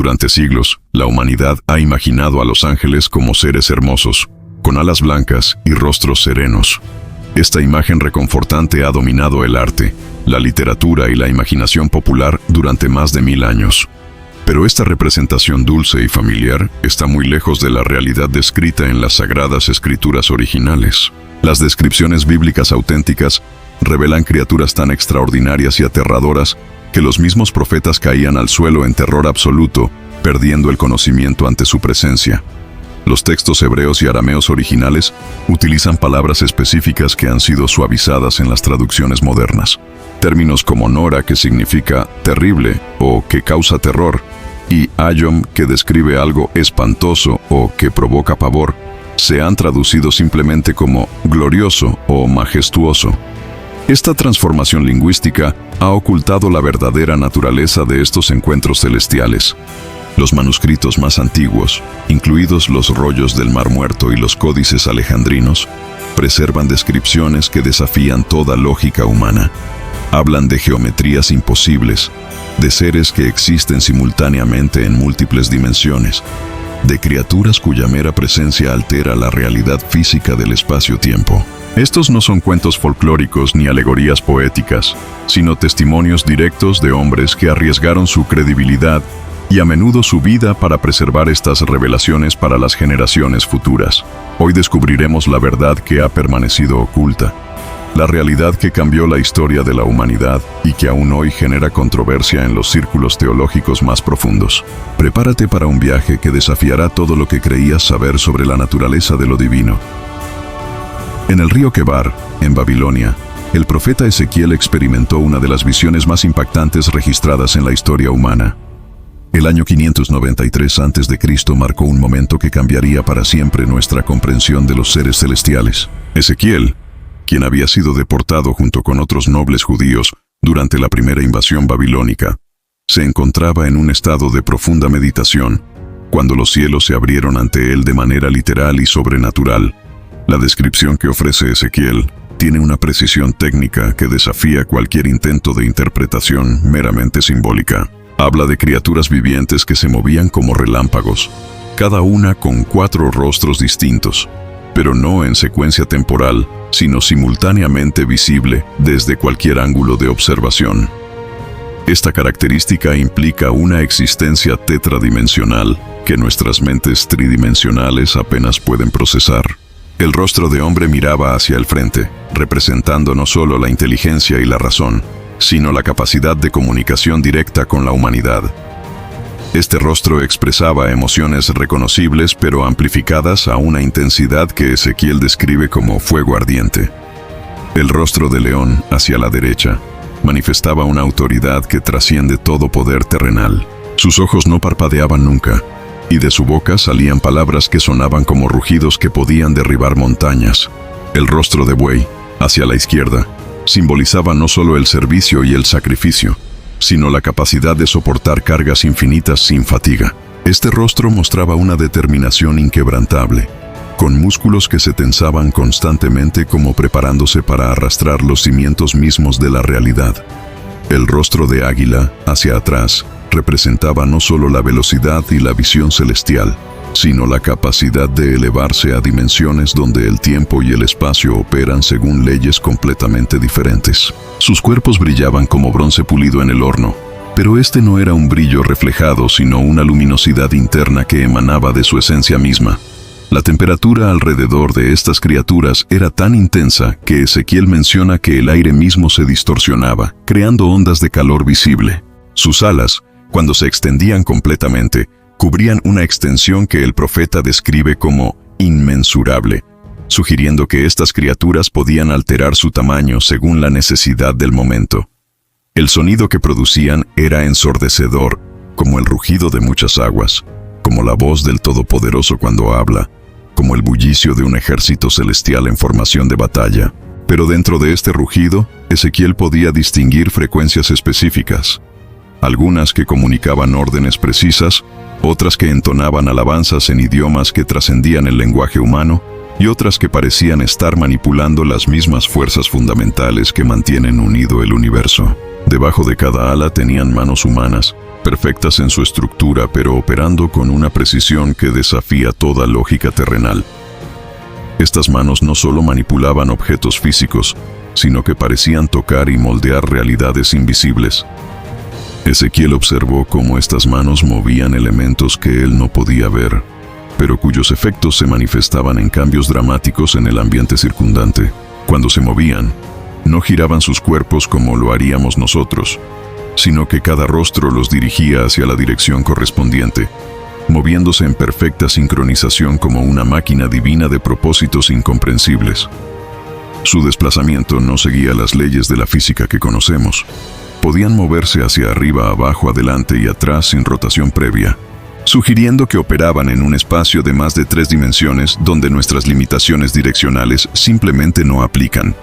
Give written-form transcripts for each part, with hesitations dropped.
Durante siglos, la humanidad ha imaginado a los ángeles como seres hermosos, con alas blancas y rostros serenos. Esta imagen reconfortante ha dominado el arte, la literatura y la imaginación popular durante más de 1000 años. Pero esta representación dulce y familiar está muy lejos de la realidad descrita en las sagradas escrituras originales. Las descripciones bíblicas auténticas revelan criaturas tan extraordinarias y aterradoras que los mismos profetas caían al suelo en terror absoluto, perdiendo el conocimiento ante su presencia. Los textos hebreos y arameos originales utilizan palabras específicas que han sido suavizadas en las traducciones modernas. Términos como Nora, que significa terrible o que causa terror, y Ayom, que describe algo espantoso o que provoca pavor, se han traducido simplemente como glorioso o majestuoso. Esta transformación lingüística ha ocultado la verdadera naturaleza de estos encuentros celestiales. Los manuscritos más antiguos, incluidos los rollos del Mar Muerto y los códices alejandrinos, preservan descripciones que desafían toda lógica humana. Hablan de geometrías imposibles, de seres que existen simultáneamente en múltiples dimensiones, de criaturas cuya mera presencia altera la realidad física del espacio-tiempo. Estos no son cuentos folclóricos ni alegorías poéticas, sino testimonios directos de hombres que arriesgaron su credibilidad y a menudo su vida para preservar estas revelaciones para las generaciones futuras. Hoy descubriremos la verdad que ha permanecido oculta, la realidad que cambió la historia de la humanidad y que aún hoy genera controversia en los círculos teológicos más profundos. Prepárate para un viaje que desafiará todo lo que creías saber sobre la naturaleza de lo divino. En el río Quebar, en Babilonia, el profeta Ezequiel experimentó una de las visiones más impactantes registradas en la historia humana. El año 593 a.C. marcó un momento que cambiaría para siempre nuestra comprensión de los seres celestiales. Ezequiel, quien había sido deportado junto con otros nobles judíos durante la primera invasión babilónica, se encontraba en un estado de profunda meditación, cuando los cielos se abrieron ante él de manera literal y sobrenatural. La descripción que ofrece Ezequiel tiene una precisión técnica que desafía cualquier intento de interpretación meramente simbólica. Habla de criaturas vivientes que se movían como relámpagos, cada una con 4 rostros distintos, pero no en secuencia temporal, sino simultáneamente visible desde cualquier ángulo de observación. Esta característica implica una existencia tetradimensional que nuestras mentes tridimensionales apenas pueden procesar. El rostro de hombre miraba hacia el frente, representando no solo la inteligencia y la razón, sino la capacidad de comunicación directa con la humanidad. Este rostro expresaba emociones reconocibles pero amplificadas a una intensidad que Ezequiel describe como fuego ardiente. El rostro de león, hacia la derecha, manifestaba una autoridad que trasciende todo poder terrenal. Sus ojos no parpadeaban nunca, y de su boca salían palabras que sonaban como rugidos que podían derribar montañas. El rostro de buey, hacia la izquierda, simbolizaba no solo el servicio y el sacrificio, sino la capacidad de soportar cargas infinitas sin fatiga. Este rostro mostraba una determinación inquebrantable, con músculos que se tensaban constantemente como preparándose para arrastrar los cimientos mismos de la realidad. El rostro de águila, hacia atrás, representaba no solo la velocidad y la visión celestial, sino la capacidad de elevarse a dimensiones donde el tiempo y el espacio operan según leyes completamente diferentes. Sus cuerpos brillaban como bronce pulido en el horno, pero este no era un brillo reflejado, sino una luminosidad interna que emanaba de su esencia misma. La temperatura alrededor de estas criaturas era tan intensa que Ezequiel menciona que el aire mismo se distorsionaba, creando ondas de calor visible. Sus alas, cuando se extendían completamente, cubrían una extensión que el profeta describe como inmensurable, sugiriendo que estas criaturas podían alterar su tamaño según la necesidad del momento. El sonido que producían era ensordecedor, como el rugido de muchas aguas, como la voz del Todopoderoso cuando habla, como el bullicio de un ejército celestial en formación de batalla. Pero dentro de este rugido, Ezequiel podía distinguir frecuencias específicas, algunas que comunicaban órdenes precisas, otras que entonaban alabanzas en idiomas que trascendían el lenguaje humano, y otras que parecían estar manipulando las mismas fuerzas fundamentales que mantienen unido el universo. Debajo de cada ala tenían manos humanas, perfectas en su estructura pero operando con una precisión que desafía toda lógica terrenal. Estas manos no solo manipulaban objetos físicos, sino que parecían tocar y moldear realidades invisibles. Ezequiel observó cómo estas manos movían elementos que él no podía ver, pero cuyos efectos se manifestaban en cambios dramáticos en el ambiente circundante. Cuando se movían, no giraban sus cuerpos como lo haríamos nosotros, sino que cada rostro los dirigía hacia la dirección correspondiente, moviéndose en perfecta sincronización como una máquina divina de propósitos incomprensibles. Su desplazamiento no seguía las leyes de la física que conocemos. Podían moverse hacia arriba, abajo, adelante y atrás sin rotación previa, sugiriendo que operaban en un espacio de más de 3 dimensiones donde nuestras limitaciones direccionales simplemente no aplican.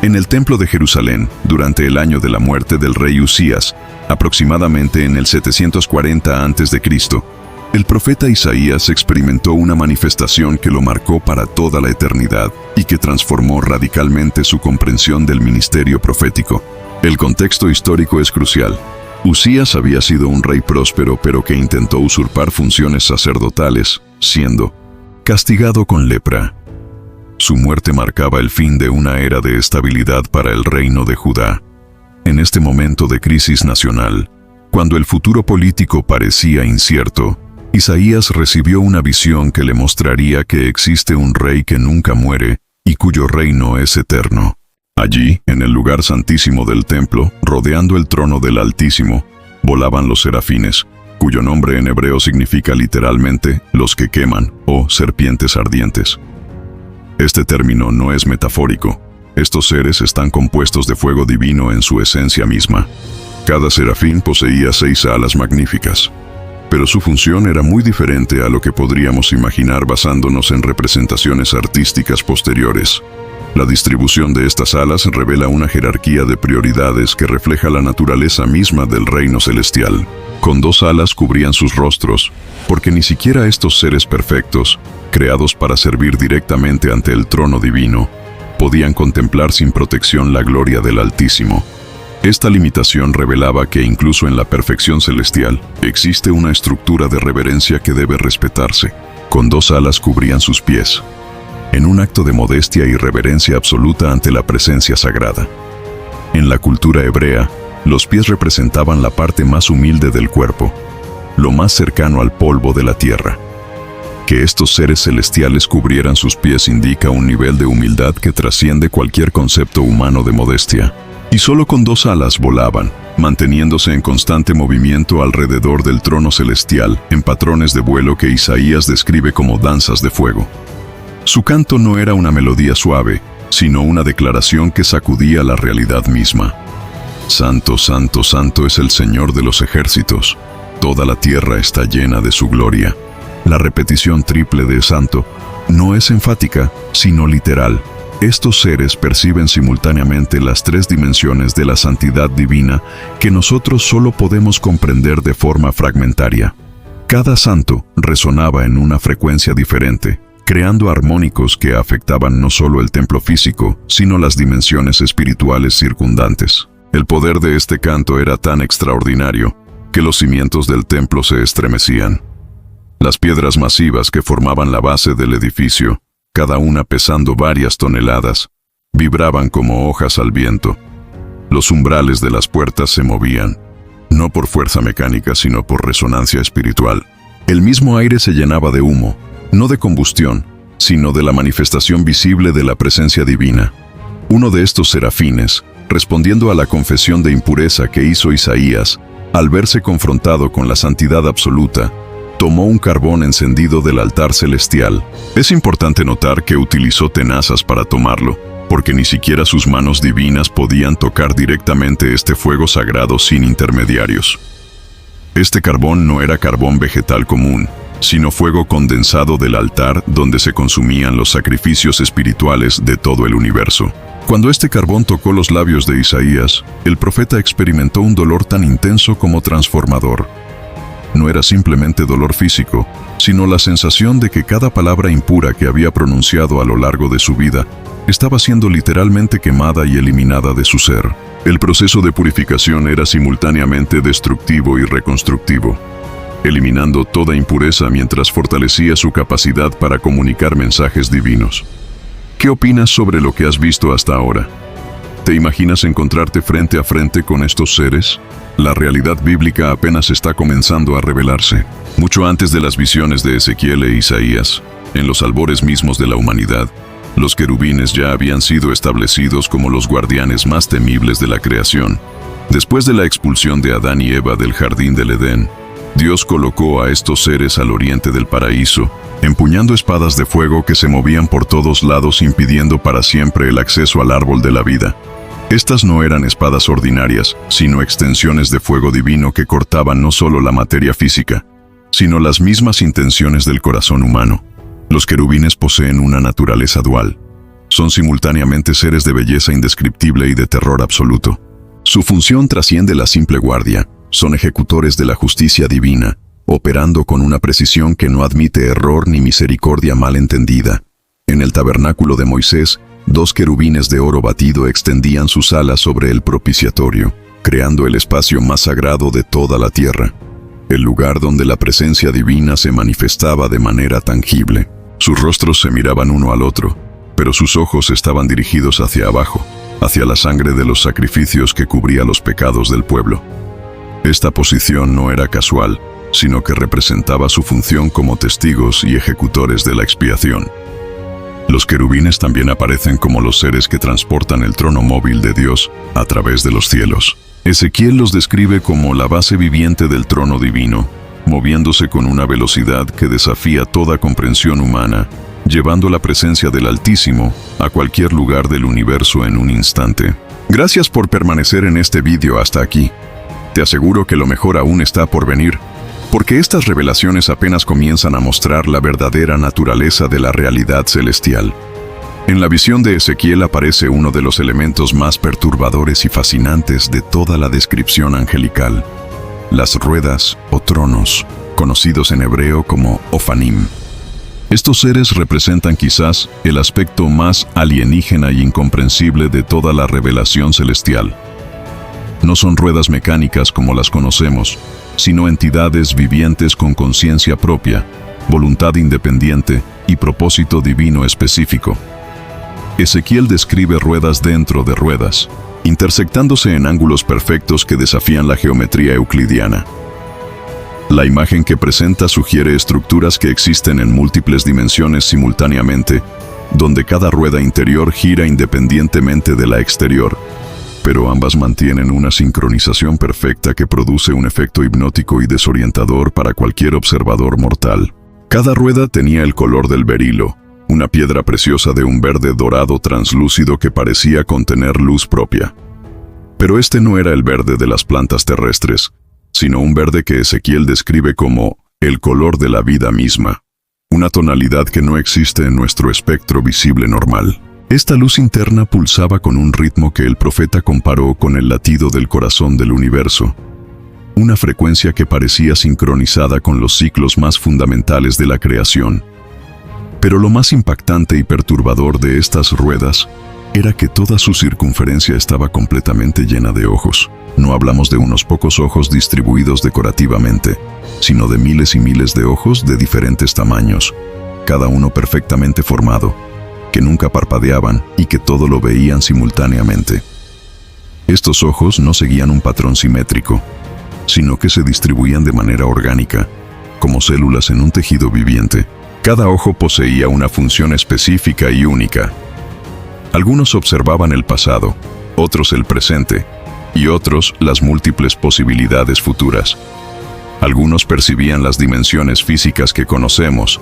En el Templo de Jerusalén, durante el año de la muerte del rey Usías, aproximadamente en el 740 a.C., el profeta Isaías experimentó una manifestación que lo marcó para toda la eternidad y que transformó radicalmente su comprensión del ministerio profético. El contexto histórico es crucial. Usías había sido un rey próspero pero que intentó usurpar funciones sacerdotales, siendo castigado con lepra. Su muerte marcaba el fin de una era de estabilidad para el reino de Judá. En este momento de crisis nacional, cuando el futuro político parecía incierto, Isaías recibió una visión que le mostraría que existe un rey que nunca muere y cuyo reino es eterno. Allí, en el lugar santísimo del templo, rodeando el trono del Altísimo, volaban los serafines, cuyo nombre en hebreo significa literalmente los que queman o serpientes ardientes. Este término no es metafórico. Estos seres están compuestos de fuego divino en su esencia misma. Cada serafín poseía 6 alas magníficas, pero su función era muy diferente a lo que podríamos imaginar basándonos en representaciones artísticas posteriores. La distribución de estas alas revela una jerarquía de prioridades que refleja la naturaleza misma del reino celestial. Con 2 alas cubrían sus rostros, porque ni siquiera estos seres perfectos, creados para servir directamente ante el trono divino, podían contemplar sin protección la gloria del Altísimo. Esta limitación revelaba que incluso en la perfección celestial existe una estructura de reverencia que debe respetarse. Con 2 alas cubrían sus pies, en un acto de modestia y reverencia absoluta ante la presencia sagrada. En la cultura hebrea, los pies representaban la parte más humilde del cuerpo, lo más cercano al polvo de la tierra. Que estos seres celestiales cubrieran sus pies indica un nivel de humildad que trasciende cualquier concepto humano de modestia. Y solo con 2 alas volaban, manteniéndose en constante movimiento alrededor del trono celestial, en patrones de vuelo que Isaías describe como danzas de fuego. Su canto no era una melodía suave, sino una declaración que sacudía la realidad misma. Santo, santo, santo es el Señor de los ejércitos. Toda la tierra está llena de su gloria. La repetición triple de santo no es enfática, sino literal. Estos seres perciben simultáneamente las 3 dimensiones de la santidad divina que nosotros solo podemos comprender de forma fragmentaria. Cada santo resonaba en una frecuencia diferente, creando armónicos que afectaban no solo el templo físico, sino las dimensiones espirituales circundantes. El poder de este canto era tan extraordinario que los cimientos del templo se estremecían. Las piedras masivas que formaban la base del edificio, cada una pesando varias toneladas, vibraban como hojas al viento. Los umbrales de las puertas se movían, no por fuerza mecánica, sino por resonancia espiritual. El mismo aire se llenaba de humo, no de combustión, sino de la manifestación visible de la presencia divina. Uno de estos serafines, respondiendo a la confesión de impureza que hizo Isaías, al verse confrontado con la santidad absoluta, tomó un carbón encendido del altar celestial. Es importante notar que utilizó tenazas para tomarlo, porque ni siquiera sus manos divinas podían tocar directamente este fuego sagrado sin intermediarios. Este carbón no era carbón vegetal común, sino fuego condensado del altar donde se consumían los sacrificios espirituales de todo el universo. Cuando este carbón tocó los labios de Isaías, el profeta experimentó un dolor tan intenso como transformador. No era simplemente dolor físico, sino la sensación de que cada palabra impura que había pronunciado a lo largo de su vida estaba siendo literalmente quemada y eliminada de su ser. El proceso de purificación era simultáneamente destructivo y reconstructivo, eliminando toda impureza mientras fortalecía su capacidad para comunicar mensajes divinos. ¿Qué opinas sobre lo que has visto hasta ahora? ¿Te imaginas encontrarte frente a frente con estos seres? La realidad bíblica apenas está comenzando a revelarse. Mucho antes de las visiones de Ezequiel e Isaías, en los albores mismos de la humanidad, los querubines ya habían sido establecidos como los guardianes más temibles de la creación. Después de la expulsión de Adán y Eva del jardín del Edén, Dios colocó a estos seres al oriente del paraíso, empuñando espadas de fuego que se movían por todos lados impidiendo para siempre el acceso al árbol de la vida. Estas no eran espadas ordinarias, sino extensiones de fuego divino que cortaban no solo la materia física, sino las mismas intenciones del corazón humano. Los querubines poseen una naturaleza dual. Son simultáneamente seres de belleza indescriptible y de terror absoluto. Su función trasciende la simple guardia. Son ejecutores de la justicia divina, operando con una precisión que no admite error ni misericordia mal entendida. En el tabernáculo de Moisés, 2 querubines de oro batido extendían sus alas sobre el propiciatorio, creando el espacio más sagrado de toda la tierra, el lugar donde la presencia divina se manifestaba de manera tangible. Sus rostros se miraban uno al otro, pero sus ojos estaban dirigidos hacia abajo, hacia la sangre de los sacrificios que cubría los pecados del pueblo. Esta posición no era casual, sino que representaba su función como testigos y ejecutores de la expiación. Los querubines también aparecen como los seres que transportan el trono móvil de Dios a través de los cielos. Ezequiel los describe como la base viviente del trono divino, moviéndose con una velocidad que desafía toda comprensión humana, llevando la presencia del Altísimo a cualquier lugar del universo en un instante. Gracias por permanecer en este vídeo hasta aquí. Te aseguro que lo mejor aún está por venir, porque estas revelaciones apenas comienzan a mostrar la verdadera naturaleza de la realidad celestial. En la visión de Ezequiel aparece uno de los elementos más perturbadores y fascinantes de toda la descripción angelical: las ruedas o tronos, conocidos en hebreo como Ofanim. Estos seres representan quizás el aspecto más alienígena y incomprensible de toda la revelación celestial. No son ruedas mecánicas como las conocemos, sino entidades vivientes con conciencia propia, voluntad independiente y propósito divino específico. Ezequiel describe ruedas dentro de ruedas, intersectándose en ángulos perfectos que desafían la geometría euclidiana. La imagen que presenta sugiere estructuras que existen en múltiples dimensiones simultáneamente, donde cada rueda interior gira independientemente de la exterior, pero ambas mantienen una sincronización perfecta que produce un efecto hipnótico y desorientador para cualquier observador mortal. Cada rueda tenía el color del berilo, una piedra preciosa de un verde dorado translúcido que parecía contener luz propia. Pero este no era el verde de las plantas terrestres, sino un verde que Ezequiel describe como el color de la vida misma, una tonalidad que no existe en nuestro espectro visible normal. Esta luz interna pulsaba con un ritmo que el profeta comparó con el latido del corazón del universo, una frecuencia que parecía sincronizada con los ciclos más fundamentales de la creación. Pero lo más impactante y perturbador de estas ruedas era que toda su circunferencia estaba completamente llena de ojos. No hablamos de unos pocos ojos distribuidos decorativamente, sino de miles y miles de ojos de diferentes tamaños, cada uno perfectamente formado, que nunca parpadeaban y que todo lo veían simultáneamente. Estos ojos no seguían un patrón simétrico, sino que se distribuían de manera orgánica, como células en un tejido viviente. Cada ojo poseía una función específica y única. Algunos observaban el pasado, otros el presente, y otros las múltiples posibilidades futuras. Algunos percibían las dimensiones físicas que conocemos,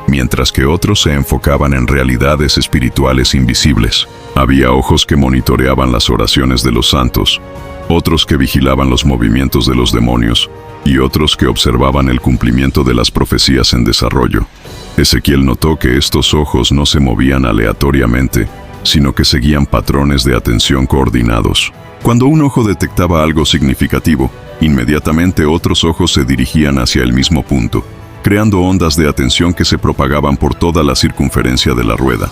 mientras que otros se enfocaban en realidades espirituales invisibles. Había ojos que monitoreaban las oraciones de los santos, otros que vigilaban los movimientos de los demonios, y otros que observaban el cumplimiento de las profecías en desarrollo. Ezequiel notó que estos ojos no se movían aleatoriamente, sino que seguían patrones de atención coordinados. Cuando un ojo detectaba algo significativo, inmediatamente otros ojos se dirigían hacia el mismo punto, creando ondas de atención que se propagaban por toda la circunferencia de la rueda.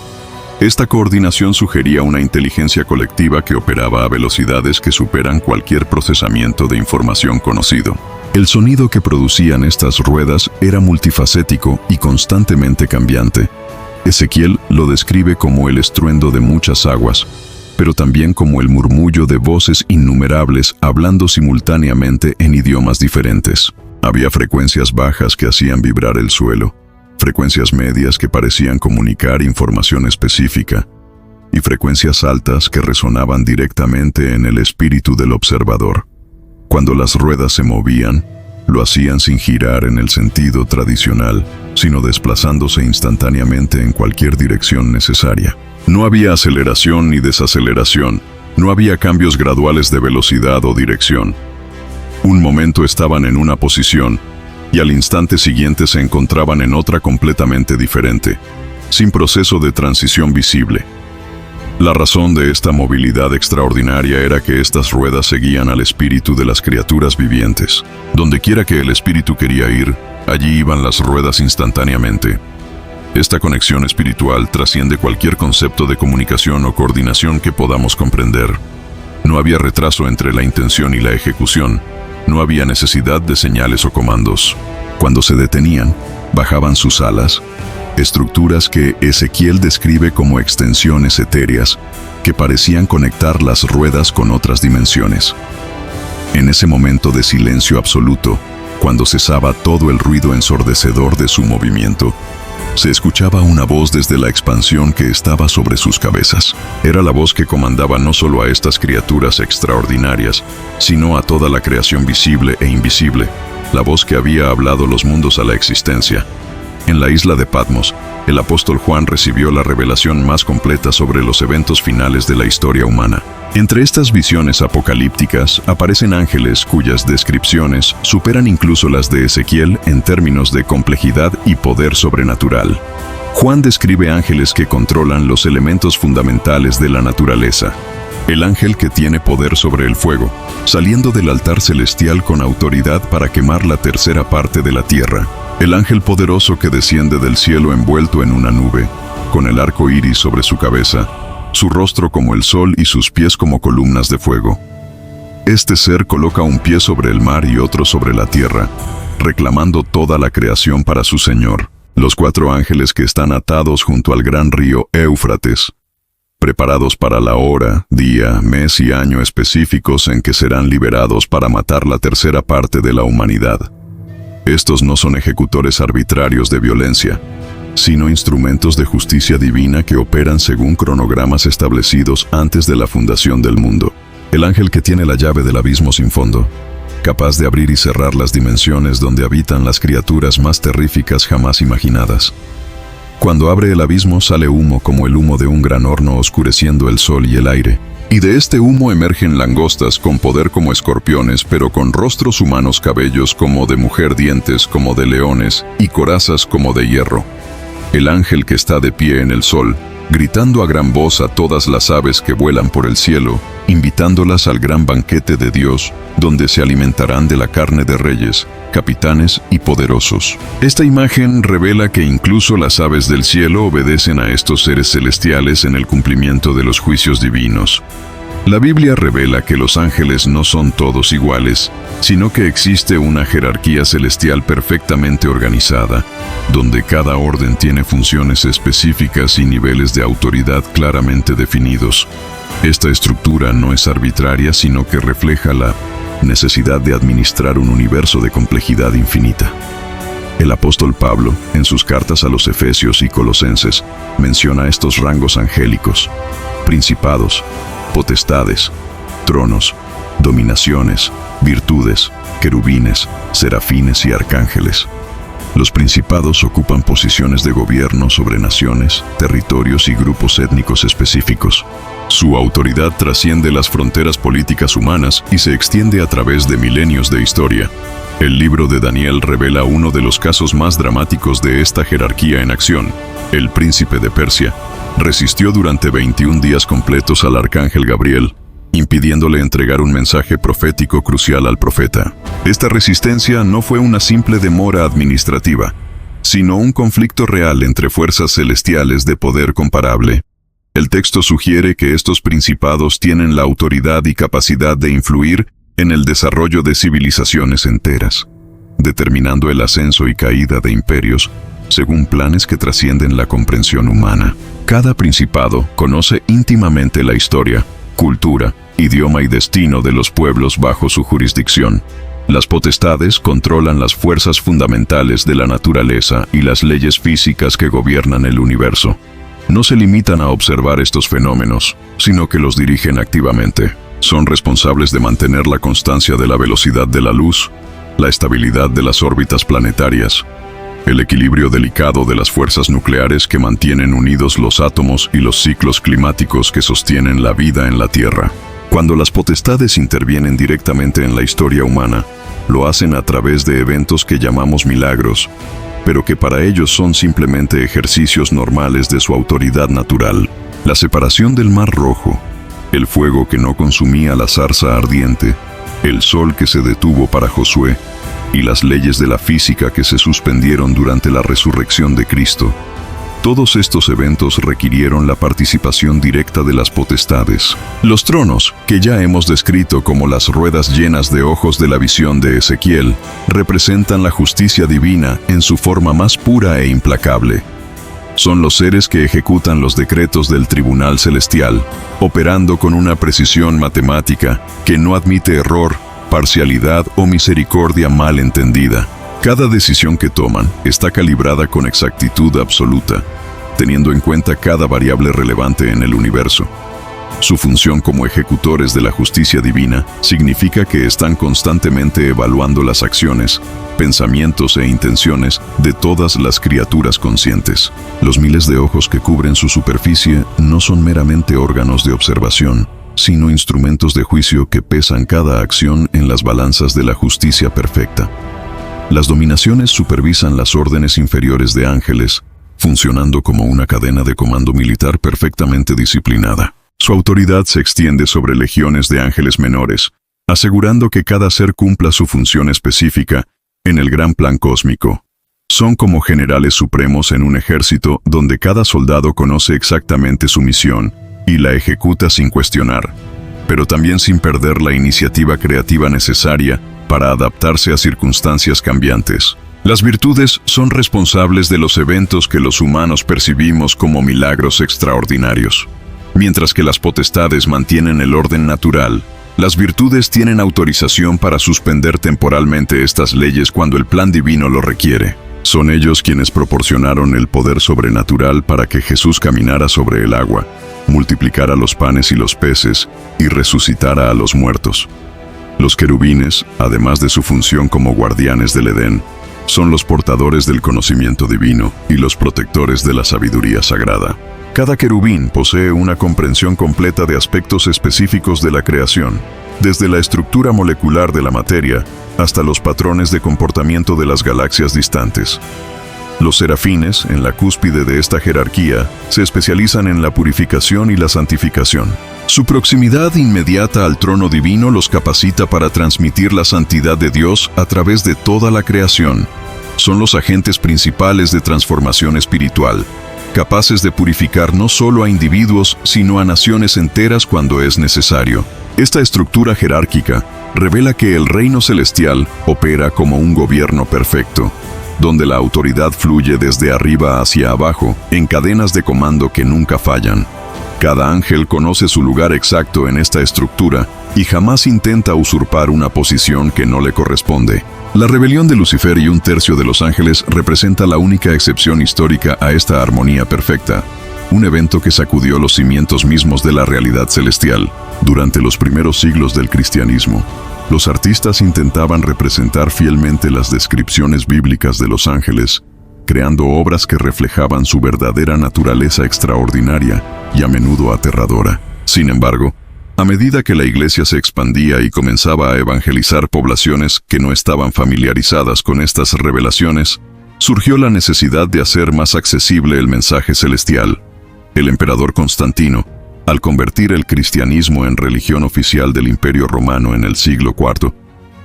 Esta coordinación sugería una inteligencia colectiva que operaba a velocidades que superan cualquier procesamiento de información conocido. El sonido que producían estas ruedas era multifacético y constantemente cambiante. Ezequiel lo describe como el estruendo de muchas aguas, pero también como el murmullo de voces innumerables hablando simultáneamente en idiomas diferentes. Había frecuencias bajas que hacían vibrar el suelo, frecuencias medias que parecían comunicar información específica, y frecuencias altas que resonaban directamente en el espíritu del observador. Cuando las ruedas se movían, lo hacían sin girar en el sentido tradicional, sino desplazándose instantáneamente en cualquier dirección necesaria. No había aceleración ni desaceleración, no había cambios graduales de velocidad o dirección. Un momento estaban en una posición, y al instante siguiente se encontraban en otra completamente diferente, sin proceso de transición visible. La razón de esta movilidad extraordinaria era que estas ruedas seguían al espíritu de las criaturas vivientes. Donde quiera que el espíritu quería ir, allí iban las ruedas instantáneamente. Esta conexión espiritual trasciende cualquier concepto de comunicación o coordinación que podamos comprender. No había retraso entre la intención y la ejecución. No había necesidad de señales o comandos. Cuando se detenían, bajaban sus alas, estructuras que Ezequiel describe como extensiones etéreas, que parecían conectar las ruedas con otras dimensiones. En ese momento de silencio absoluto, cuando cesaba todo el ruido ensordecedor de su movimiento, se escuchaba una voz desde la expansión que estaba sobre sus cabezas. Era la voz que comandaba no solo a estas criaturas extraordinarias, sino a toda la creación visible e invisible, la voz que había hablado los mundos a la existencia. En la isla de Patmos, el apóstol Juan recibió la revelación más completa sobre los eventos finales de la historia humana. Entre estas visiones apocalípticas aparecen ángeles cuyas descripciones superan incluso las de Ezequiel en términos de complejidad y poder sobrenatural. Juan describe ángeles que controlan los elementos fundamentales de la naturaleza. El ángel que tiene poder sobre el fuego, saliendo del altar celestial con autoridad para quemar la tercera parte de la tierra. El ángel poderoso que desciende del cielo envuelto en una nube, con el arco iris sobre su cabeza, su rostro como el sol y sus pies como columnas de fuego. Este ser coloca un pie sobre el mar y otro sobre la tierra, reclamando toda la creación para su Señor. Los 4 ángeles que están atados junto al gran río Éufrates, preparados para la hora, día, mes y año específicos en que serán liberados para matar la tercera parte de la humanidad. Estos no son ejecutores arbitrarios de violencia, sino instrumentos de justicia divina que operan según cronogramas establecidos antes de la fundación del mundo. El ángel que tiene la llave del abismo sin fondo, capaz de abrir y cerrar las dimensiones donde habitan las criaturas más terríficas jamás imaginadas. Cuando abre el abismo sale humo como el humo de un gran horno oscureciendo el sol y el aire. Y de este humo emergen langostas con poder como escorpiones, pero con rostros humanos, cabellos como de mujer, dientes como de leones y corazas como de hierro. El ángel que está de pie en el sol, gritando a gran voz a todas las aves que vuelan por el cielo, invitándolas al gran banquete de Dios, donde se alimentarán de la carne de reyes, capitanes y poderosos. Esta imagen revela que incluso las aves del cielo obedecen a estos seres celestiales en el cumplimiento de los juicios divinos. La Biblia revela que los ángeles no son todos iguales, sino que existe una jerarquía celestial perfectamente organizada, donde cada orden tiene funciones específicas y niveles de autoridad claramente definidos. Esta estructura no es arbitraria, sino que refleja la necesidad de administrar un universo de complejidad infinita. El apóstol Pablo, en sus cartas a los Efesios y Colosenses, menciona estos rangos angélicos: principados, potestades, tronos, dominaciones, virtudes, querubines, serafines y arcángeles. Los principados ocupan posiciones de gobierno sobre naciones, territorios y grupos étnicos específicos. Su autoridad trasciende las fronteras políticas humanas y se extiende a través de milenios de historia. El libro de Daniel revela uno de los casos más dramáticos de esta jerarquía en acción. El príncipe de Persia resistió durante 21 días completos al arcángel Gabriel, impidiéndole entregar un mensaje profético crucial al profeta. Esta resistencia no fue una simple demora administrativa, sino un conflicto real entre fuerzas celestiales de poder comparable. El texto sugiere que estos principados tienen la autoridad y capacidad de influir en el desarrollo de civilizaciones enteras, determinando el ascenso y caída de imperios según planes que trascienden la comprensión humana. Cada principado conoce íntimamente la historia, cultura, idioma y destino de los pueblos bajo su jurisdicción. Las potestades controlan las fuerzas fundamentales de la naturaleza y las leyes físicas que gobiernan el universo. No se limitan a observar estos fenómenos, sino que los dirigen activamente. Son responsables de mantener la constancia de la velocidad de la luz, la estabilidad de las órbitas planetarias, el equilibrio delicado de las fuerzas nucleares que mantienen unidos los átomos y los ciclos climáticos que sostienen la vida en la Tierra. Cuando las potestades intervienen directamente en la historia humana, lo hacen a través de eventos que llamamos milagros, pero que para ellos son simplemente ejercicios normales de su autoridad natural. La separación del Mar Rojo, el fuego que no consumía la zarza ardiente, el sol que se detuvo para Josué, y las leyes de la física que se suspendieron durante la resurrección de Cristo. Todos estos eventos requirieron la participación directa de las potestades. Los tronos, que ya hemos descrito como las ruedas llenas de ojos de la visión de Ezequiel, representan la justicia divina en su forma más pura e implacable. Son los seres que ejecutan los decretos del tribunal celestial, operando con una precisión matemática que no admite error, parcialidad o misericordia mal entendida. Cada decisión que toman está calibrada con exactitud absoluta, teniendo en cuenta cada variable relevante en el universo. Su función como ejecutores de la justicia divina significa que están constantemente evaluando las acciones, pensamientos e intenciones de todas las criaturas conscientes. Los miles de ojos que cubren su superficie no son meramente órganos de observación, sino instrumentos de juicio que pesan cada acción en las balanzas de la justicia perfecta. Las dominaciones supervisan las órdenes inferiores de ángeles, funcionando como una cadena de comando militar perfectamente disciplinada. Su autoridad se extiende sobre legiones de ángeles menores, asegurando que cada ser cumpla su función específica en el gran plan cósmico. Son como generales supremos en un ejército donde cada soldado conoce exactamente su misión y la ejecuta sin cuestionar, pero también sin perder la iniciativa creativa necesaria para adaptarse a circunstancias cambiantes. Las virtudes son responsables de los eventos que los humanos percibimos como milagros extraordinarios. Mientras que las potestades mantienen el orden natural, las virtudes tienen autorización para suspender temporalmente estas leyes cuando el plan divino lo requiere. Son ellos quienes proporcionaron el poder sobrenatural para que Jesús caminara sobre el agua, multiplicara los panes y los peces y resucitara a los muertos. Los querubines, además de su función como guardianes del Edén, son los portadores del conocimiento divino y los protectores de la sabiduría sagrada. Cada querubín posee una comprensión completa de aspectos específicos de la creación, desde la estructura molecular de la materia hasta los patrones de comportamiento de las galaxias distantes. Los serafines, en la cúspide de esta jerarquía, se especializan en la purificación y la santificación. Su proximidad inmediata al trono divino los capacita para transmitir la santidad de Dios a través de toda la creación. Son los agentes principales de transformación espiritual, capaces de purificar no solo a individuos, sino a naciones enteras cuando es necesario. Esta estructura jerárquica revela que el reino celestial opera como un gobierno perfecto, donde la autoridad fluye desde arriba hacia abajo, en cadenas de comando que nunca fallan. Cada ángel conoce su lugar exacto en esta estructura y jamás intenta usurpar una posición que no le corresponde. La rebelión de Lucifer y un tercio de los ángeles representa la única excepción histórica a esta armonía perfecta, un evento que sacudió los cimientos mismos de la realidad celestial. Durante los primeros siglos del cristianismo, los artistas intentaban representar fielmente las descripciones bíblicas de los ángeles, creando obras que reflejaban su verdadera naturaleza extraordinaria y a menudo aterradora. Sin embargo, a medida que la iglesia se expandía y comenzaba a evangelizar poblaciones que no estaban familiarizadas con estas revelaciones, surgió la necesidad de hacer más accesible el mensaje celestial. El emperador Constantino, al convertir el cristianismo en religión oficial del Imperio Romano en el siglo IV,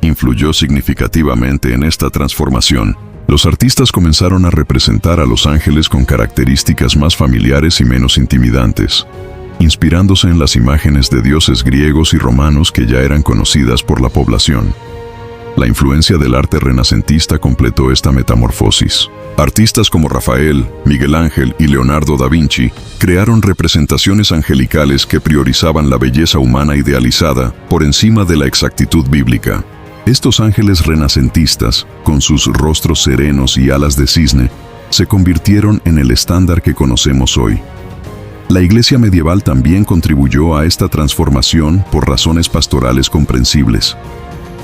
influyó significativamente en esta transformación. Los artistas comenzaron a representar a los ángeles con características más familiares y menos intimidantes, inspirándose en las imágenes de dioses griegos y romanos que ya eran conocidas por la población. La influencia del arte renacentista completó esta metamorfosis. Artistas como Rafael, Miguel Ángel y Leonardo da Vinci crearon representaciones angelicales que priorizaban la belleza humana idealizada por encima de la exactitud bíblica. Estos ángeles renacentistas, con sus rostros serenos y alas de cisne, se convirtieron en el estándar que conocemos hoy. La Iglesia medieval también contribuyó a esta transformación por razones pastorales comprensibles.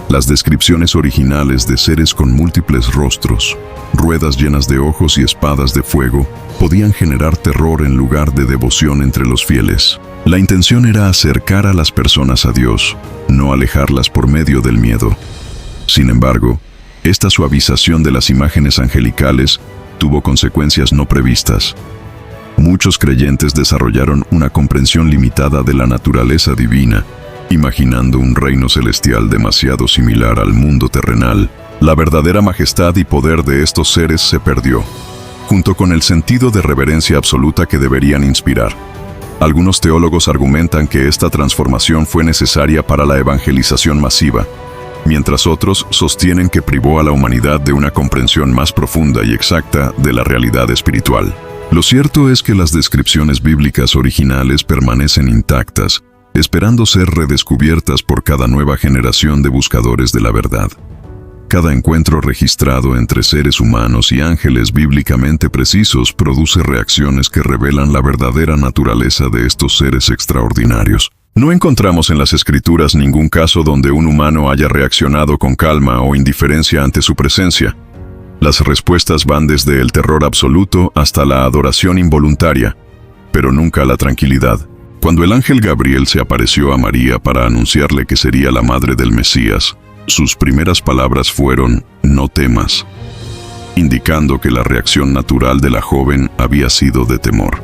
Las descripciones originales de seres con múltiples rostros, ruedas llenas de ojos y espadas de fuego, podían generar terror en lugar de devoción entre los fieles. La intención era acercar a las personas a Dios, no alejarlas por medio del miedo. Sin embargo, esta suavización de las imágenes angelicales tuvo consecuencias no previstas. Muchos creyentes desarrollaron una comprensión limitada de la naturaleza divina, imaginando un reino celestial demasiado similar al mundo terrenal. La verdadera majestad y poder de estos seres se perdió, junto con el sentido de reverencia absoluta que deberían inspirar. Algunos teólogos argumentan que esta transformación fue necesaria para la evangelización masiva, mientras otros sostienen que privó a la humanidad de una comprensión más profunda y exacta de la realidad espiritual. Lo cierto es que las descripciones bíblicas originales permanecen intactas, esperando ser redescubiertas por cada nueva generación de buscadores de la verdad. Cada encuentro registrado entre seres humanos y ángeles bíblicamente precisos produce reacciones que revelan la verdadera naturaleza de estos seres extraordinarios. No encontramos en las Escrituras ningún caso donde un humano haya reaccionado con calma o indiferencia ante su presencia. Las respuestas van desde el terror absoluto hasta la adoración involuntaria, pero nunca la tranquilidad. Cuando el ángel Gabriel se apareció a María para anunciarle que sería la madre del Mesías, sus primeras palabras fueron, «No temas», indicando que la reacción natural de la joven había sido de temor.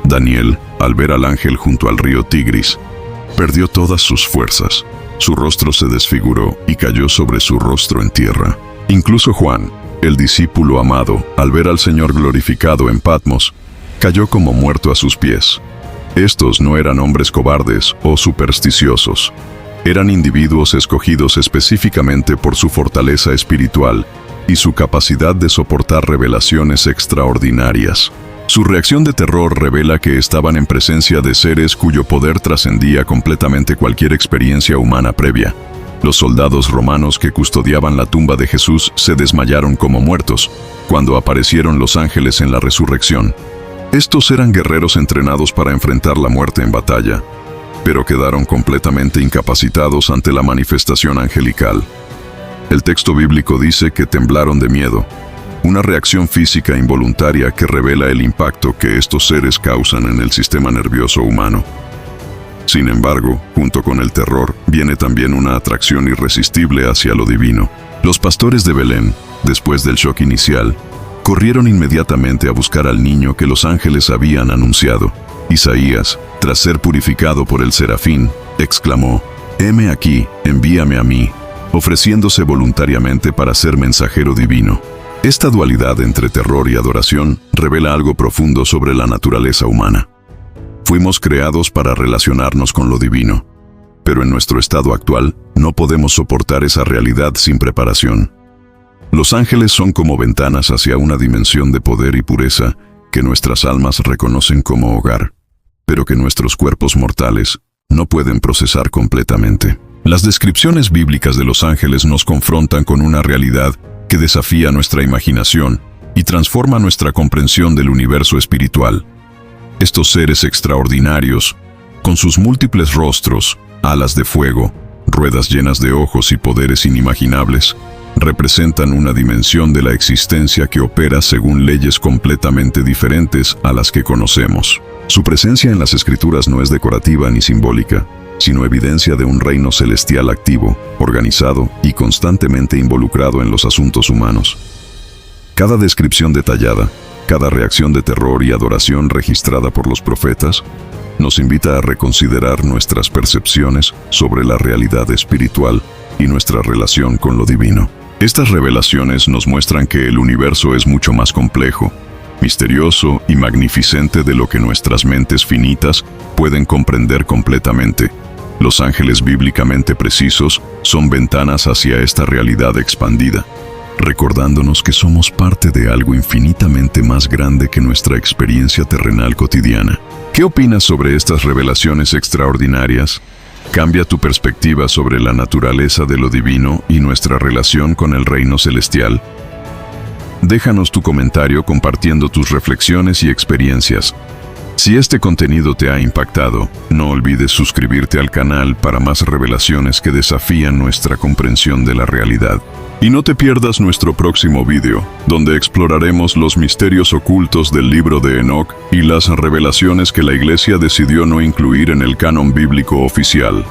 Daniel, al ver al ángel junto al río Tigris, perdió todas sus fuerzas. Su rostro se desfiguró y cayó sobre su rostro en tierra. Incluso Juan, el discípulo amado, al ver al Señor glorificado en Patmos, cayó como muerto a sus pies. Estos no eran hombres cobardes o supersticiosos. Eran individuos escogidos específicamente por su fortaleza espiritual y su capacidad de soportar revelaciones extraordinarias. Su reacción de terror revela que estaban en presencia de seres cuyo poder trascendía completamente cualquier experiencia humana previa. Los soldados romanos que custodiaban la tumba de Jesús se desmayaron como muertos cuando aparecieron los ángeles en la resurrección. Estos eran guerreros entrenados para enfrentar la muerte en batalla, pero quedaron completamente incapacitados ante la manifestación angelical. El texto bíblico dice que temblaron de miedo, una reacción física involuntaria que revela el impacto que estos seres causan en el sistema nervioso humano. Sin embargo, junto con el terror, viene también una atracción irresistible hacia lo divino. Los pastores de Belén, después del shock inicial, corrieron inmediatamente a buscar al niño que los ángeles habían anunciado. Isaías, tras ser purificado por el serafín, exclamó, «Heme aquí, envíame a mí», ofreciéndose voluntariamente para ser mensajero divino. Esta dualidad entre terror y adoración revela algo profundo sobre la naturaleza humana. Fuimos creados para relacionarnos con lo divino, pero en nuestro estado actual no podemos soportar esa realidad sin preparación. Los ángeles son como ventanas hacia una dimensión de poder y pureza que nuestras almas reconocen como hogar, pero que nuestros cuerpos mortales no pueden procesar completamente. Las descripciones bíblicas de los ángeles nos confrontan con una realidad que desafía nuestra imaginación y transforma nuestra comprensión del universo espiritual. Estos seres extraordinarios, con sus múltiples rostros, alas de fuego, ruedas llenas de ojos y poderes inimaginables, representan una dimensión de la existencia que opera según leyes completamente diferentes a las que conocemos. Su presencia en las Escrituras no es decorativa ni simbólica, sino evidencia de un reino celestial activo, organizado y constantemente involucrado en los asuntos humanos. Cada descripción detallada, cada reacción de terror y adoración registrada por los profetas, nos invita a reconsiderar nuestras percepciones sobre la realidad espiritual y nuestra relación con lo divino. Estas revelaciones nos muestran que el universo es mucho más complejo, misterioso y magnificente de lo que nuestras mentes finitas pueden comprender completamente. Los ángeles bíblicamente precisos son ventanas hacia esta realidad expandida, recordándonos que somos parte de algo infinitamente más grande que nuestra experiencia terrenal cotidiana. ¿Qué opinas sobre estas revelaciones extraordinarias? Cambia tu perspectiva sobre la naturaleza de lo divino y nuestra relación con el reino celestial. Déjanos tu comentario compartiendo tus reflexiones y experiencias. Si este contenido te ha impactado, no olvides suscribirte al canal para más revelaciones que desafían nuestra comprensión de la realidad. Y no te pierdas nuestro próximo video, donde exploraremos los misterios ocultos del libro de Enoc y las revelaciones que la Iglesia decidió no incluir en el canon bíblico oficial.